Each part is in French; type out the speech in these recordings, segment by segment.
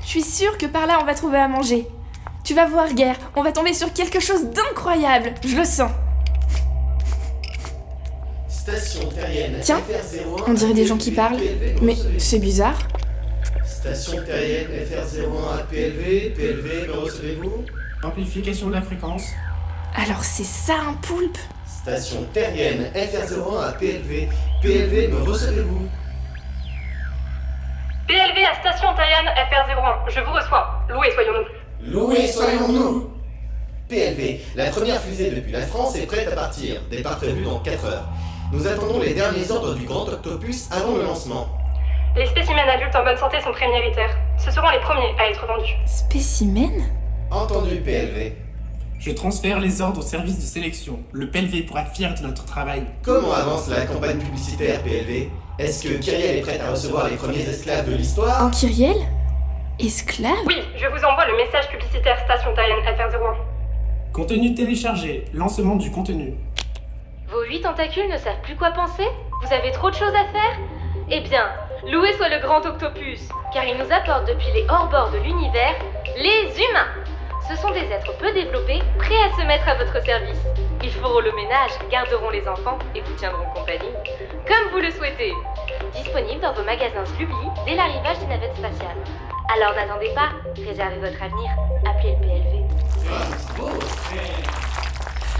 Je suis sûre que par là on va trouver à manger. Tu vas voir, Guerre, on va tomber sur quelque chose d'incroyable, je le sens. Station terrienne. Tiens, on dirait des gens qui parlent, mais c'est bizarre. Station terrienne FR01 à PLV, PLV, me recevez-vous? Amplification de la fréquence. Alors c'est ça un poulpe? Station terrienne FR01 à PLV, PLV, me recevez-vous? PLV à station terrienne FR01, je vous reçois. Loués soyons-nous. Loués soyons-nous. PLV, la première fusée depuis la France est prête à partir. Départ prévu dans 4 heures. Nous attendons les derniers ordres du Grand Octopus avant le lancement. Les spécimens adultes en bonne santé sont prioritaires. Ce seront les premiers à être vendus. Spécimen? Entendu, PLV. Je transfère les ordres au service de sélection. Le PLV pourra être fier de notre travail. Comment avance la campagne publicitaire, PLV? Est-ce que Kyriel est prête à recevoir les premiers esclaves de l'histoire? En Kyriel? Esclave? Oui, je vous envoie le message publicitaire station terrienne FR01. Contenu téléchargé. Lancement du contenu. Vos 8 tentacules ne savent plus quoi penser? Vous avez trop de choses à faire? Eh bien, loué soit le grand octopus, car il nous apporte depuis les hors-bords de l'univers, les humains. Ce sont des êtres peu développés, prêts à se mettre à votre service. Ils feront le ménage, garderont les enfants et vous tiendront compagnie, comme vous le souhaitez. Disponible dans vos magasins Slubly dès l'arrivage des navettes spatiales. Alors n'attendez pas, réservez votre avenir, appelez le PLV.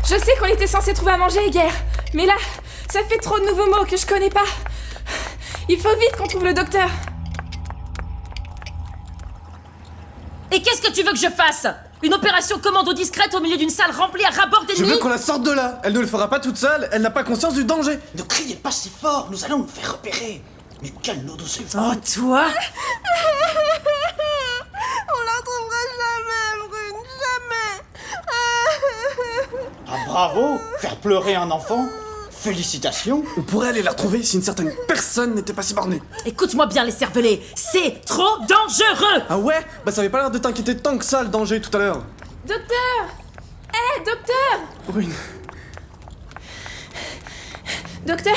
Je sais qu'on était censé trouver à manger, Guerre, mais là, ça fait trop de nouveaux mots que je connais pas. Il faut vite qu'on trouve le docteur. Et qu'est-ce que tu veux que je fasse? Une opération commando discrète au milieu d'une salle remplie à ras-bord Je d'ennemis? veux qu'on la sorte de là. Elle ne le fera pas toute seule, elle n'a pas conscience du danger. Ne criez pas si fort, nous allons nous faire repérer. Mais calme-nous doucement. Oh, toi? On la retrouvera jamais, Brune, jamais. Ah bravo, faire pleurer un enfant. Félicitations. On pourrait aller la retrouver si une certaine personne n'était pas si bornée. Écoute-moi bien, les cervelés, c'est trop dangereux! Ah ouais? Bah ça avait pas l'air de t'inquiéter tant que ça le danger tout à l'heure. Docteur! Hé, docteur! Brune. Docteur,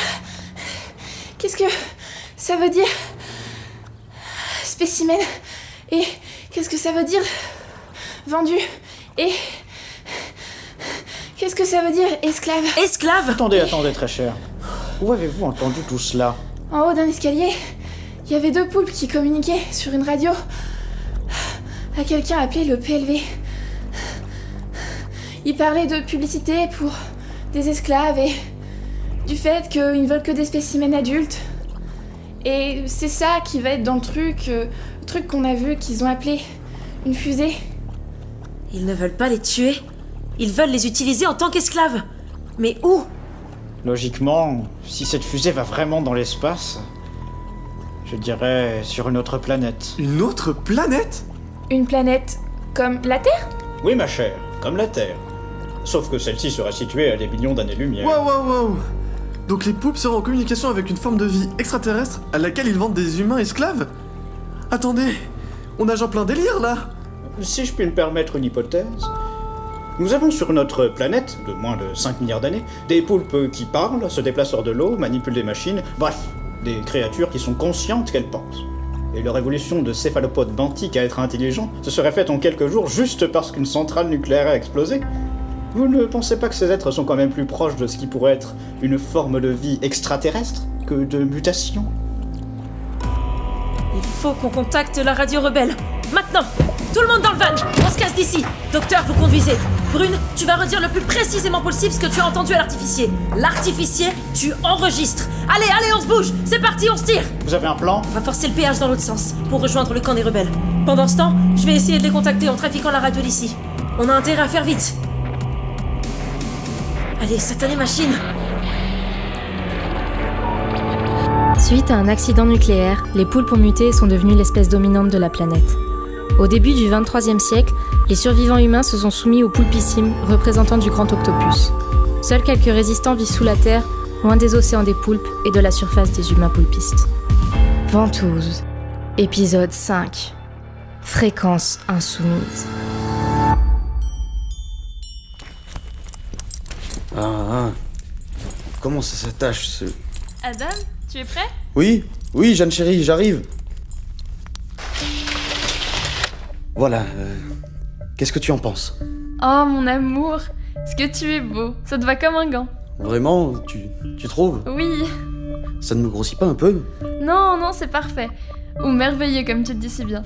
qu'est-ce que ça veut dire spécimen? Et qu'est-ce que ça veut dire vendu? Et qu'est-ce que ça veut dire esclave? Esclave? Attendez, très cher. Où avez-vous entendu tout cela? En haut d'un escalier, il y avait 2 poulpes qui communiquaient sur une radio à quelqu'un appelé le PLV. Ils parlaient de publicité pour des esclaves et du fait qu'ils ne veulent que des spécimens adultes. Et c'est ça qui va être dans le truc qu'on a vu qu'ils ont appelé une fusée. Ils ne veulent pas les tuer. Ils veulent les utiliser en tant qu'esclaves. Mais où? Logiquement, si cette fusée va vraiment dans l'espace, je dirais sur une autre planète. Une autre planète? Une planète comme la Terre? Oui ma chère, comme la Terre. Sauf que celle-ci serait située à des millions d'années-lumière. Wow. Donc les poulpes seraient en communication avec une forme de vie extraterrestre à laquelle ils vendent des humains esclaves? Attendez, on nage en plein délire là. Si je puis me permettre une hypothèse, nous avons sur notre planète, de moins de 5 milliards d'années, des poulpes qui parlent, se déplacent hors de l'eau, manipulent des machines, bref, des créatures qui sont conscientes qu'elles pensent. Et leur évolution de céphalopodes benthiques à être intelligents se serait faite en quelques jours juste parce qu'une centrale nucléaire a explosé. Vous ne pensez pas que ces êtres sont quand même plus proches de ce qui pourrait être une forme de vie extraterrestre que de mutation? Il faut qu'on contacte la radio rebelle. Maintenant! Tout le monde dans le van! On se casse d'ici! Docteur, vous conduisez. Brune, tu vas redire le plus précisément possible ce que tu as entendu à l'artificier. L'artificier, tu enregistres. Allez, on se bouge! C'est parti, on se tire! Vous avez un plan? On va forcer le péage dans l'autre sens, pour rejoindre le camp des rebelles. Pendant ce temps, je vais essayer de les contacter en trafiquant la radio d'ici. On a intérêt à faire vite. Allez, satanée machine! Suite à un accident nucléaire, les poulpes ont muté et sont devenus l'espèce dominante de la planète. Au début du XXIIIe siècle, les survivants humains se sont soumis aux poulpissimes, représentants du grand octopus. Seuls quelques résistants vivent sous la terre, loin des océans des poulpes et de la surface des humains poulpistes. Ventouse, épisode 5. Fréquence insoumise. Comment ça s'attache ce... Adam, tu es prêt? Oui, Jeanne chérie, j'arrive. Voilà, qu'est-ce que tu en penses? Oh mon amour, ce que tu es beau, ça te va comme un gant. Vraiment, tu trouves? Oui. Ça ne me grossit pas un peu? Non, c'est parfait. Ou merveilleux comme tu le dis si bien.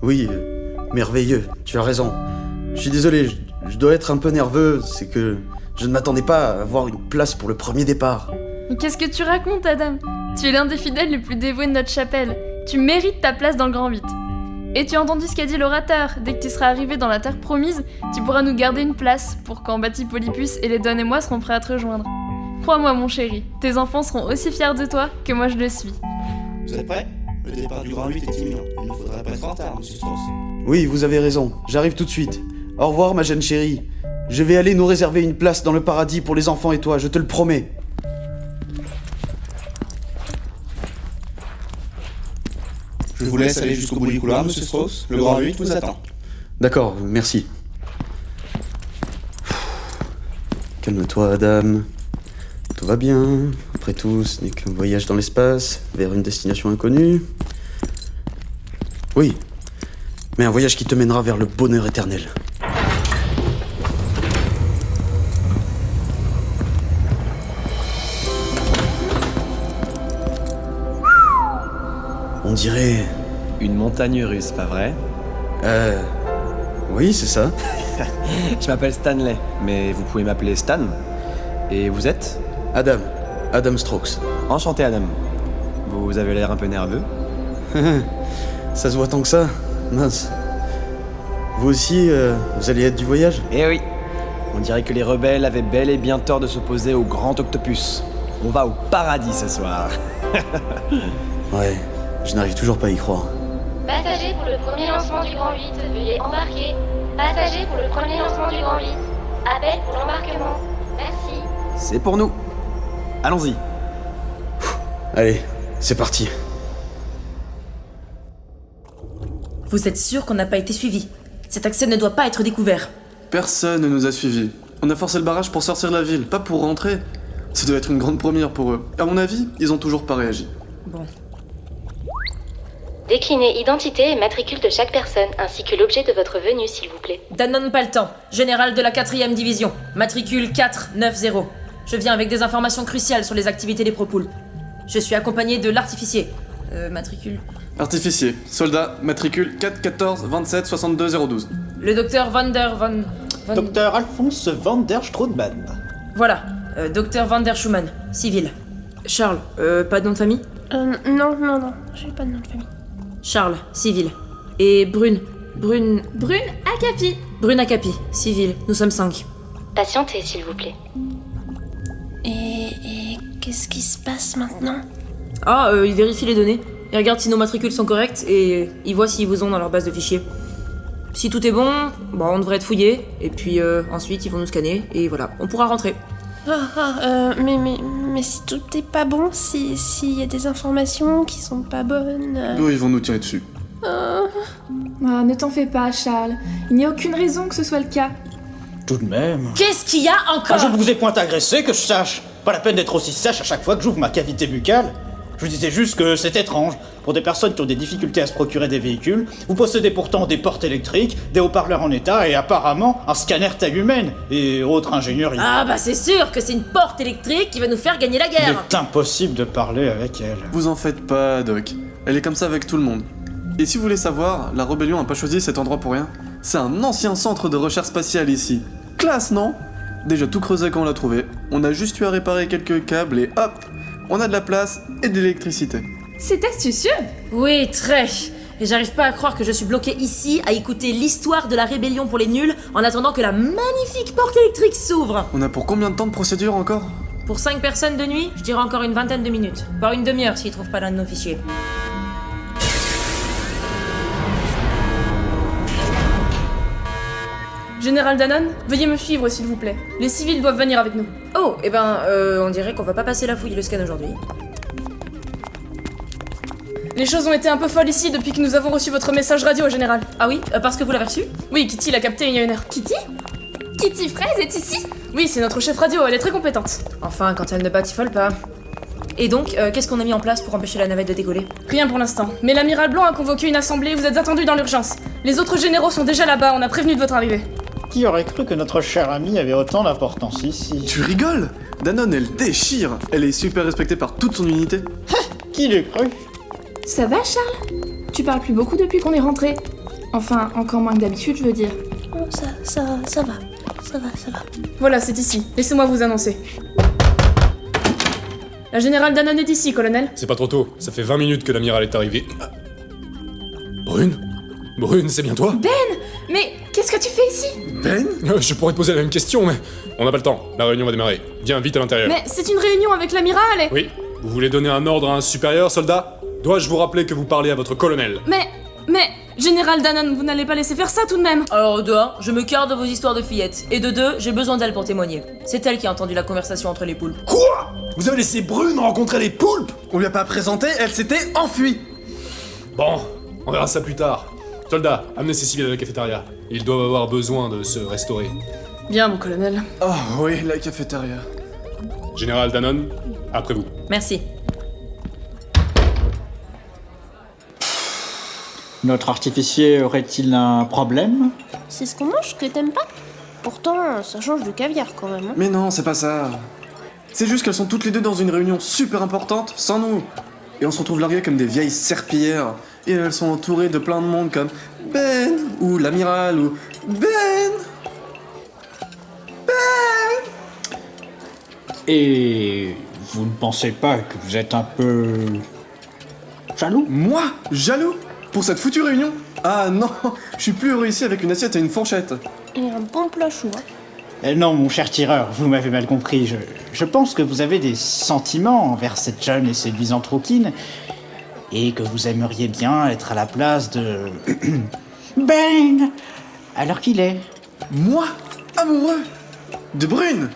Oui, merveilleux, tu as raison. Je suis désolé, je dois être un peu nerveux, c'est que je ne m'attendais pas à avoir une place pour le premier départ. Mais qu'est-ce que tu racontes, Adam? Tu es l'un des fidèles les plus dévoués de notre chapelle. Tu mérites ta place dans le Grand 8. Et tu as entendu ce qu'a dit l'orateur. Dès que tu seras arrivé dans la terre promise, tu pourras nous garder une place pour quand Batipolypus et les Don et moi seront prêts à te rejoindre. Crois-moi, mon chéri, tes enfants seront aussi fiers de toi que moi je le suis. Vous êtes prêts? Le départ du Grand 8 est imminent. Il ne faudrait pas être en retard, monsieur Strauss. Oui, vous avez raison, j'arrive tout de suite. Au revoir, ma jeune chérie. Je vais aller nous réserver une place dans le paradis pour les enfants et toi, je te le promets. Je vous laisse aller jusqu'au bout du couloir, monsieur Strauss. Le Grand 8 vous attend. D'accord, merci. Calme-toi, Adam. Tout va bien. Après tout, ce n'est qu'un voyage dans l'espace, vers une destination inconnue. Oui, mais un voyage qui te mènera vers le bonheur éternel. On dirait... Une montagne russe, pas vrai? Oui, c'est ça. Je m'appelle Stanley, mais vous pouvez m'appeler Stan. Et vous êtes? Adam Strauss. Enchanté, Adam. Vous avez l'air un peu nerveux. Ça se voit tant que ça. Mince. Vous aussi, vous allez être du voyage? Eh oui. On dirait que les rebelles avaient bel et bien tort de s'opposer au grand octopus. On va au paradis ce soir. Ouais, je n'arrive toujours pas à y croire. Passagers pour le premier lancement du Grand 8, veuillez embarquer. Passagers pour le premier lancement du Grand 8. Appel pour l'embarquement. Merci. C'est pour nous. Allons-y. Allez, c'est parti. Vous êtes sûr qu'on n'a pas été suivis? Cet accès ne doit pas être découvert. Personne ne nous a suivis. On a forcé le barrage pour sortir de la ville, pas pour rentrer. Ça doit être une grande première pour eux. À mon avis, ils ont toujours pas réagi. Bon. Déclinez identité et matricule de chaque personne, ainsi que l'objet de votre venue, s'il vous plaît. Danone Paltan, général de la 4e division, matricule 490. Je viens avec des informations cruciales sur les activités des Propoulpes. Je suis accompagné de l'artificier. Matricule... Artificier, soldat, matricule 414-27-62-012. Le docteur Docteur Alphonse van der Strootman. Voilà, docteur van der Schumann, civil. Charles, pas de nom de famille? Non, j'ai pas de nom de famille. Charles, civil. Et Brune Akapi. Brune Akapi, civil. Nous sommes 5. Patientez, s'il vous plaît. Et qu'est-ce qui se passe maintenant? Ah, ils vérifient les données. Ils regardent si nos matricules sont correctes et ils voient s'ils vous ont dans leur base de fichiers. Si tout est bon, on devrait être fouillé. Et puis ensuite, ils vont nous scanner et voilà, on pourra rentrer. Mais si tout est pas bon, s'il y a des informations qui sont pas bonnes... Eux, ils vont nous tirer dessus. Ne t'en fais pas, Charles. Il n'y a aucune raison que ce soit le cas. Tout de même... Qu'est-ce qu'il y a encore? Je ne vous ai point agressé, que je sache. Pas la peine d'être aussi sèche à chaque fois que j'ouvre ma cavité buccale. Je vous disais juste que c'est étrange. Pour des personnes qui ont des difficultés à se procurer des véhicules, vous possédez pourtant des portes électriques, des haut-parleurs en état et apparemment un scanner taille humaine et autres ingénieries. Ah bah c'est sûr que c'est une porte électrique qui va nous faire gagner la Il guerre. est impossible de parler avec elle. Vous en faites pas, Doc. Elle est comme ça avec tout le monde. Et si vous voulez savoir, la rébellion a pas choisi cet endroit pour rien. C'est un ancien centre de recherche spatiale ici. Classe, non? Déjà tout creusé quand on l'a trouvé. On a juste eu à réparer quelques câbles et hop, on a de la place et de l'électricité. C'est astucieux. Oui, très. Et j'arrive pas à croire que je suis bloqué ici à écouter l'histoire de la rébellion pour les nuls en attendant que la magnifique porte électrique s'ouvre. On a pour combien de temps de procédure encore? Pour 5 personnes de nuit, je dirais encore une vingtaine de minutes. Voire une demi-heure s'ils trouvent pas l'un de nos fichiers. Général Danone, veuillez me suivre s'il vous plaît. Les civils doivent venir avec nous. Oh, on dirait qu'on va pas passer la fouille et le scan aujourd'hui. Les choses ont été un peu folles ici depuis que nous avons reçu votre message radio, Général. Ah oui, parce que vous l'avez reçu? Oui, Kitty l'a capté il y a une heure. Kitty Fraise est ici? Oui, c'est notre chef radio, elle est très compétente. Enfin, quand elle ne batifole pas. Et donc, qu'est-ce qu'on a mis en place pour empêcher la navette de décoller? Rien pour l'instant, mais l'amiral Blanc a convoqué une assemblée, vous êtes attendus dans l'urgence. Les autres généraux sont déjà là-bas, on a prévenu de votre arrivée. Qui aurait cru que notre chère amie avait autant d'importance ici? Tu rigoles? Danone, elle déchire. Elle est super respectée par toute son unité. Qui l'eût cru? Ça va, Charles? Tu parles plus beaucoup depuis qu'on est rentré. Enfin, encore moins que d'habitude, je veux dire. Oh, ça va. Voilà, c'est ici. Laissez-moi vous annoncer. La générale Danone est ici, colonel. C'est pas trop tôt, ça fait 20 minutes que l'amiral est arrivé. Brune? Brune, c'est bien toi? Ben! Mais qu'est-ce que tu fais ici? Ben? Je pourrais te poser la même question, mais on n'a pas le temps. La réunion va démarrer. Viens vite à l'intérieur. Mais c'est une réunion avec l'amiral et... Oui? Vous voulez donner un ordre à un supérieur, soldat? Dois-je vous rappeler que vous parlez à votre colonel? Mais... Général Danone, vous n'allez pas laisser faire ça tout de même. Alors de 1, je me carre de vos histoires de fillettes. Et de 2, j'ai besoin d'elle pour témoigner. C'est elle qui a entendu la conversation entre les poulpes. Quoi? Vous avez laissé Brune rencontrer les poulpes? On lui a pas présenté, elle s'était enfuie. Bon, on verra ça plus tard. Soldat, amenez ces civils à la cafétéria. Ils doivent avoir besoin de se restaurer. Bien, mon colonel. Oh oui, la cafétéria. Général Danone, après vous. Merci. Notre artificier aurait-il un problème? C'est ce qu'on mange que t'aimes pas? Pourtant, ça change de caviar quand même. Hein. Mais non, c'est pas ça. C'est juste qu'elles sont toutes les deux dans une réunion super importante, sans nous. Et on se retrouve largués comme des vieilles serpillières. Et elles sont entourées de plein de monde comme Ben, ou l'amiral, ou Ben. Et vous ne pensez pas que vous êtes un peu... jaloux? Moi? Jaloux? Pour cette foutue réunion? Ah non, je suis plus heureux ici avec une assiette et une fourchette. Et un bon plat chaud, hein. Non, mon cher tireur, vous m'avez mal compris. Je pense que vous avez des sentiments envers cette jeune et séduisante rouquine, et que vous aimeriez bien être à la place de... Ben, alors qu'il est. Moi? Amoureux? De Brune?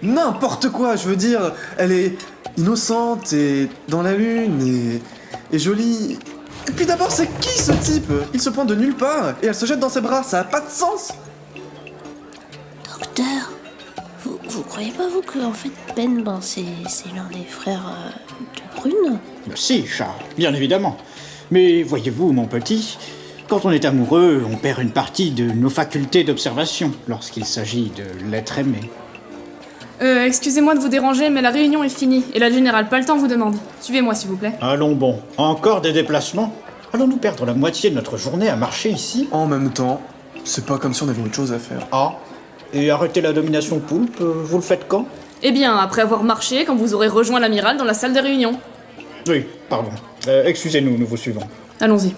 N'importe quoi, je veux dire, elle est innocente et dans la lune et jolie. Et puis d'abord, c'est qui ce type? Il se pointe de nulle part et elle se jette dans ses bras, ça a pas de sens. Docteur, vous croyez pas vous que en fait Ben, c'est l'un des frères de Brune? Si, Charles, bien évidemment. Mais voyez-vous, mon petit, quand on est amoureux, on perd une partie de nos facultés d'observation lorsqu'il s'agit de l'être aimé. Excusez-moi de vous déranger, mais la réunion est finie, et la générale Paletan vous demande. Suivez-moi, s'il vous plaît. Allons bon, encore des déplacements? Allons-nous perdre la moitié de notre journée à marcher ici? En même temps, c'est pas comme si on avait autre chose à faire. Ah, et arrêter la domination poulpe, vous le faites quand? Eh bien, après avoir marché, quand vous aurez rejoint l'amiral dans la salle de réunion. Oui, pardon. Excusez-nous, nous vous suivons. Allons-y.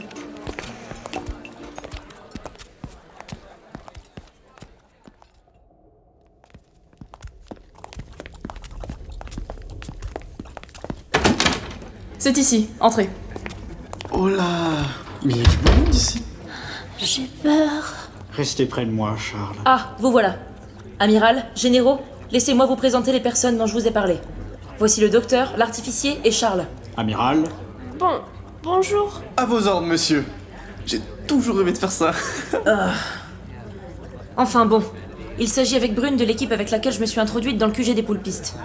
C'est ici, entrez. Oh là, mais il y a du beau monde ici. J'ai peur. Restez près de moi, Charles. Ah, vous voilà. Amiral, généraux, laissez-moi vous présenter les personnes dont je vous ai parlé. Voici le docteur, l'artificier et Charles. Amiral. Bonjour. À vos ordres, monsieur. J'ai toujours rêvé de faire ça. Enfin bon, il s'agit avec Brune de l'équipe avec laquelle je me suis introduite dans le QG des poulpistes.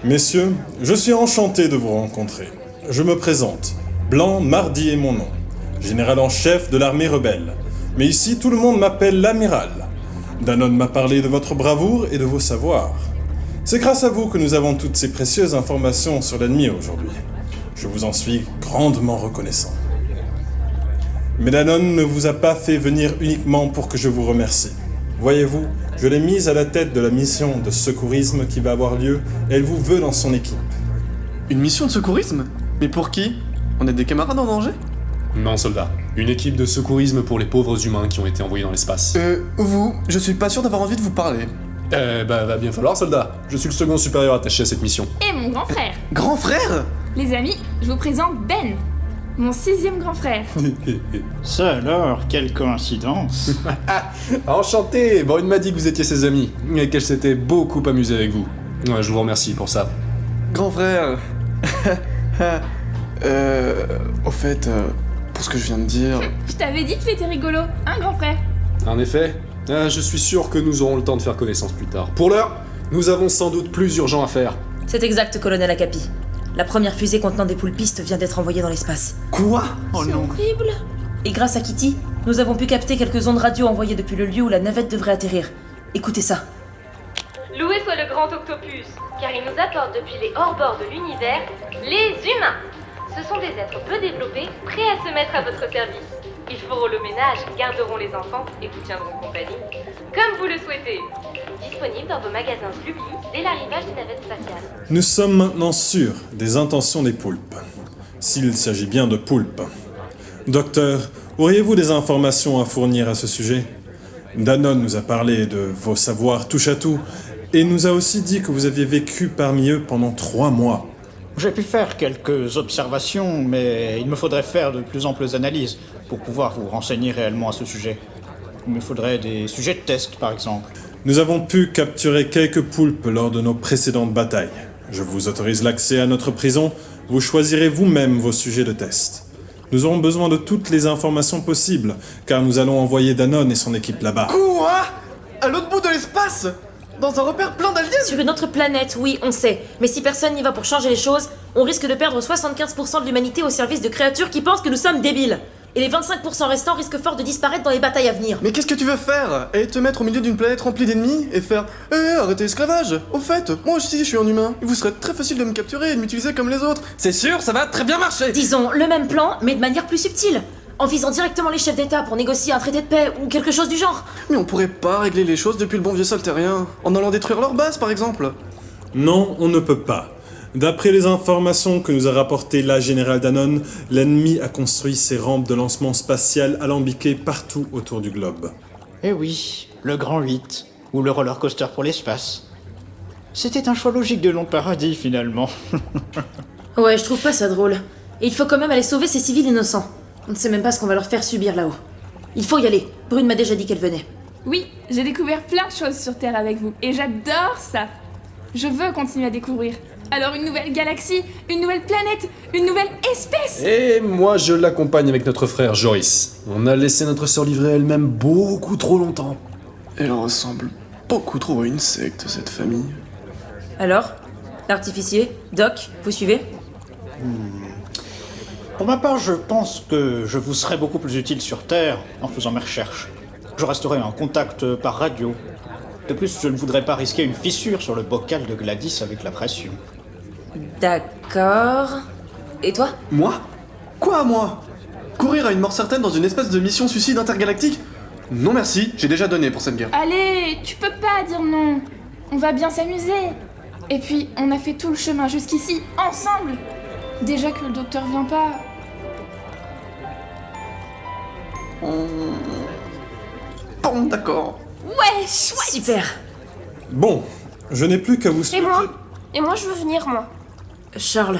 Messieurs, je suis enchanté de vous rencontrer. Je me présente. Blanc Mardi est mon nom. Général en chef de l'armée rebelle. Mais ici, tout le monde m'appelle l'amiral. Danone m'a parlé de votre bravoure et de vos savoirs. C'est grâce à vous que nous avons toutes ces précieuses informations sur l'ennemi aujourd'hui. Je vous en suis grandement reconnaissant. Mais Danone ne vous a pas fait venir uniquement pour que je vous remercie. Voyez-vous, je l'ai mise à la tête de la mission de secourisme qui va avoir lieu et elle vous veut dans son équipe. Une mission de secourisme? Mais pour qui? On est des camarades en danger? Non, soldat. Une équipe de secourisme pour les pauvres humains qui ont été envoyés dans l'espace. Vous, je suis pas sûr d'avoir envie de vous parler. Va bien falloir, soldat. Je suis le second supérieur attaché à cette mission. Et mon grand frère. Grand frère? Les amis, je vous présente Ben, mon 6e grand frère. Ça alors, quelle coïncidence. Enchanté. Brune m'a dit que vous étiez ses amis et qu'elle s'était beaucoup amusée avec vous. Ouais, je vous remercie pour ça. Grand frère. Au fait, pour ce que je viens de dire... Je t'avais dit que tu étais rigolo, hein, grand frère? En effet, je suis sûr que nous aurons le temps de faire connaissance plus tard. Pour l'heure, nous avons sans doute plus urgent à faire. C'est exact, colonel Akapi. La première fusée contenant des poulpistes vient d'être envoyée dans l'espace. Quoi? Oh non. C'est horrible. Et grâce à Kitty, nous avons pu capter quelques ondes radio envoyées depuis le lieu où la navette devrait atterrir. Écoutez ça. Loué soit le grand octopus, car il nous apporte depuis les hors-bords de l'univers les humains. Ce sont des êtres peu développés, prêts à se mettre à votre service. Ils feront le ménage, garderont les enfants et vous tiendront compagnie, comme vous le souhaitez. Disponible dans vos magasins Slubli dès l'arrivage des navettes spatiales. Nous sommes maintenant sûrs des intentions des poulpes. S'il s'agit bien de poulpes. Docteur, auriez-vous des informations à fournir à ce sujet ? Danone nous a parlé de vos savoirs touche-à-tout et nous a aussi dit que vous aviez vécu parmi eux pendant 3 mois. J'ai pu faire quelques observations, mais il me faudrait faire de plus amples analyses pour pouvoir vous renseigner réellement à ce sujet. Il me faudrait des sujets de test, par exemple. Nous avons pu capturer quelques poulpes lors de nos précédentes batailles. Je vous autorise l'accès à notre prison. Vous choisirez vous-même vos sujets de test. Nous aurons besoin de toutes les informations possibles, car nous allons envoyer Danone et son équipe là-bas. Quoi ? À l'autre bout de l'espace ? Dans un repère plein d'aliens ? Sur une autre planète, oui, on sait. Mais si personne n'y va pour changer les choses, on risque de perdre 75% de l'humanité au service de créatures qui pensent que nous sommes débiles. Et les 25% restants risquent fort de disparaître dans les batailles à venir. Mais qu'est-ce que tu veux faire ? Et te mettre au milieu d'une planète remplie d'ennemis et faire « arrêtez l'esclavage ! Au fait, moi aussi je suis un humain. Il vous serait très facile de me capturer et de m'utiliser comme les autres. C'est sûr, ça va très bien marcher !» Disons, le même plan, mais de manière plus subtile. En visant directement les chefs d'État pour négocier un traité de paix ou quelque chose du genre. Mais on pourrait pas régler les choses depuis le bon vieux sol terrien, en allant détruire leur base par exemple. Non, on ne peut pas. D'après les informations que nous a rapportées la générale Danone, l'ennemi a construit ses rampes de lancement spatial alambiquées partout autour du globe. Eh oui, le Grand 8, ou le roller coaster pour l'espace. C'était un choix logique de long paradis finalement. Ouais, je trouve pas ça drôle. Et il faut quand même aller sauver ces civils innocents. On ne sait même pas ce qu'on va leur faire subir là-haut. Il faut y aller. Brune m'a déjà dit qu'elle venait. Oui, j'ai découvert plein de choses sur Terre avec vous, et j'adore ça. Je veux continuer à découvrir. Alors une nouvelle galaxie, une nouvelle planète, une nouvelle espèce. Et moi je l'accompagne avec notre frère Joris. On a laissé notre sœur livrer elle-même beaucoup trop longtemps. Elle ressemble beaucoup trop à une secte, cette famille. Alors ? L'artificier ? Doc, vous suivez ? Pour ma part, je pense que je vous serais beaucoup plus utile sur Terre en faisant mes recherches. Je resterai en contact par radio. De plus, je ne voudrais pas risquer une fissure sur le bocal de Gladys avec la pression. D'accord. Et toi ? Moi ? Quoi, moi ? Courir à une mort certaine dans une espèce de mission suicide intergalactique ? Non merci, j'ai déjà donné pour cette guerre. Allez, tu peux pas dire non. On va bien s'amuser. Et puis, on a fait tout le chemin jusqu'ici, ensemble. Déjà que le docteur vient pas... Bon, d'accord. Ouais, chouette. Super. Bon, je n'ai plus qu'à vous souhaiter... Et moi je veux venir, moi. Charles,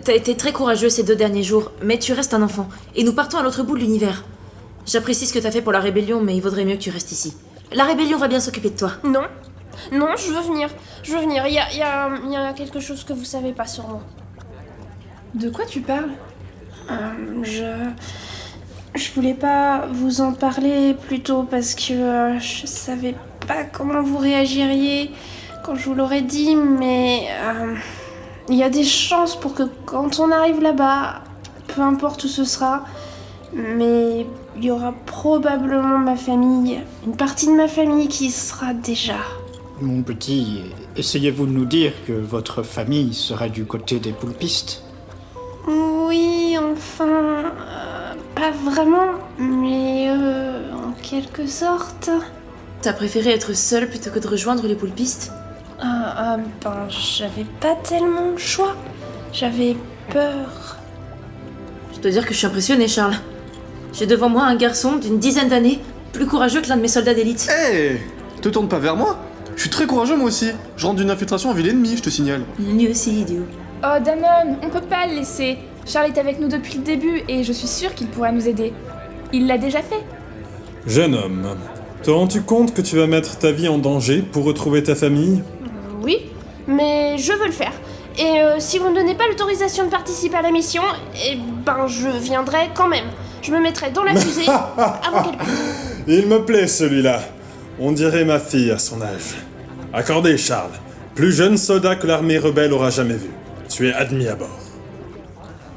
t'as été très courageux ces 2 derniers jours, mais tu restes un enfant, et nous partons à l'autre bout de l'univers. J'apprécie ce que t'as fait pour la rébellion, mais il vaudrait mieux que tu restes ici. La rébellion va bien s'occuper de toi. Non, je veux venir. Il y a quelque chose que vous savez pas sur moi. De quoi tu parles ? Je voulais pas vous en parler plus tôt parce que je savais pas comment vous réagiriez quand je vous l'aurais dit, mais il y a des chances pour que quand on arrive là-bas, peu importe où ce sera, mais il y aura probablement ma famille, une partie de ma famille qui sera déjà. Mon petit, essayez-vous de nous dire que votre famille serait du côté des poulpistes ? Oui, enfin... pas vraiment, mais en quelque sorte. T'as préféré être seule plutôt que de rejoindre les poulpistes ? J'avais pas tellement le choix. J'avais peur. Je dois dire que je suis impressionnée, Charles. J'ai devant moi un garçon d'une 10aine d'années, plus courageux que l'un de mes soldats d'élite. Hé, te tourne pas vers moi. Je suis très courageux moi aussi. Je rentre d'une infiltration en ville ennemie, je te signale. Lui aussi, idiot. Oh Danone, on peut pas le laisser. Charles est avec nous depuis le début et je suis sûre qu'il pourra nous aider. Il l'a déjà fait. Jeune homme, te rends-tu compte que tu vas mettre ta vie en danger pour retrouver ta famille ? Oui, mais je veux le faire. Et si vous ne donnez pas l'autorisation de participer à la mission, je viendrai quand même. Je me mettrai dans la fusée avant qu'elle parte. Il me plaît celui-là. On dirait ma fille à son âge. Accordé, Charles. Plus jeune soldat que l'armée rebelle aura jamais vu. Tu es admis à bord.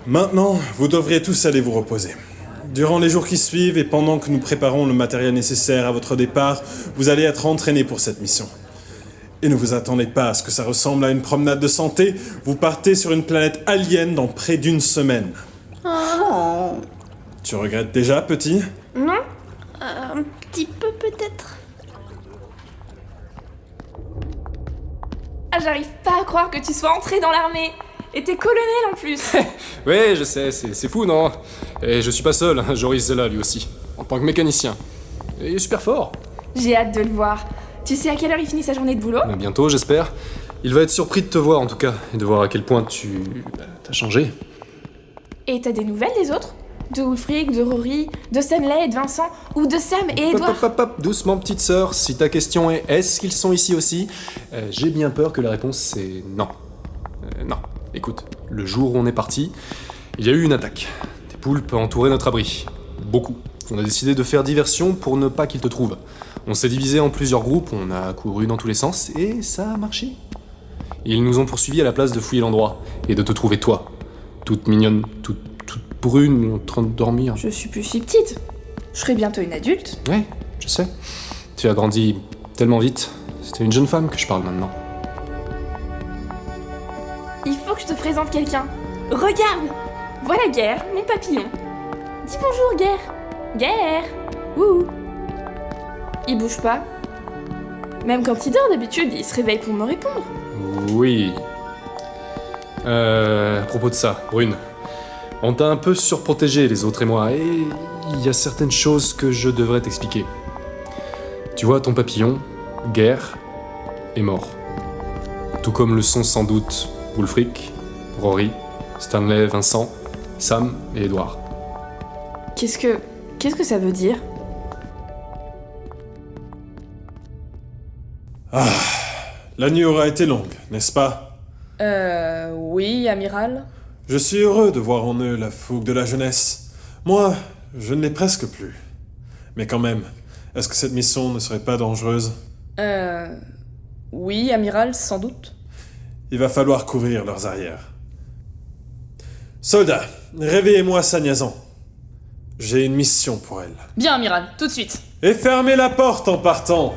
Maintenant, vous devriez tous aller vous reposer. Durant les jours qui suivent et pendant que nous préparons le matériel nécessaire à votre départ, vous allez être entraînés pour cette mission. Et ne vous attendez pas à ce que ça ressemble à une promenade de santé, vous partez sur une planète alien dans près d'une semaine. Oh. Tu regrettes déjà, petit ? Non, un petit peu peut-être. Ah, j'arrive pas à croire que tu sois entré dans l'armée. Et t'es colonel en plus. Ouais, je sais, c'est fou, non? Et je suis pas seul, Joris est là lui aussi, en tant que mécanicien. Et il est super fort. J'ai hâte de le voir. Tu sais à quelle heure il finit sa journée de boulot? Bientôt, j'espère. Il va être surpris de te voir en tout cas, et de voir à quel point t'as changé. Et t'as des nouvelles des autres? De Wulfric, de Rory, de Stanley et de Vincent, ou de Sam et Edward? Hop, doucement petite sœur, si ta question est « est-ce qu'ils sont ici aussi ?» j'ai bien peur que la réponse c'est non. Non. Écoute, le jour où on est parti, il y a eu une attaque. Des poulpes entouraient notre abri. Beaucoup. On a décidé de faire diversion pour ne pas qu'ils te trouvent. On s'est divisé en plusieurs groupes, on a couru dans tous les sens, et ça a marché. Ils nous ont poursuivis à la place de fouiller l'endroit, et de te trouver toi. Toute mignonne, toute brune, en train de dormir. Je suis plus si petite. Je serai bientôt une adulte. Ouais, je sais. Tu as grandi tellement vite. C'était une jeune femme que je parle maintenant. Il faut que je te présente quelqu'un. Regarde! Voilà Guerre, mon papillon. Dis bonjour, Guerre. Guerre! Ouh! Il bouge pas. Même quand il dort, d'habitude, il se réveille pour me répondre. Oui. À propos de ça, Brune. On t'a un peu surprotégé, les autres et moi, et il y a certaines choses que je devrais t'expliquer. Tu vois, ton papillon, Guerre, est mort. Tout comme le sont sans doute Wulfric, Rory, Stanley, Vincent, Sam et Edward. Qu'est-ce que ça veut dire? Ah, la nuit aura été longue, n'est-ce pas? Oui, amiral. Je suis heureux de voir en eux la fougue de la jeunesse. Moi, je ne l'ai presque plus. Mais quand même, est-ce que cette mission ne serait pas dangereuse? Oui, amiral, sans doute. Il va falloir couvrir leurs arrières. Soldats, réveillez-moi Sagnazan. J'ai une mission pour elle. Bien, amiral, tout de suite. Et fermez la porte en partant.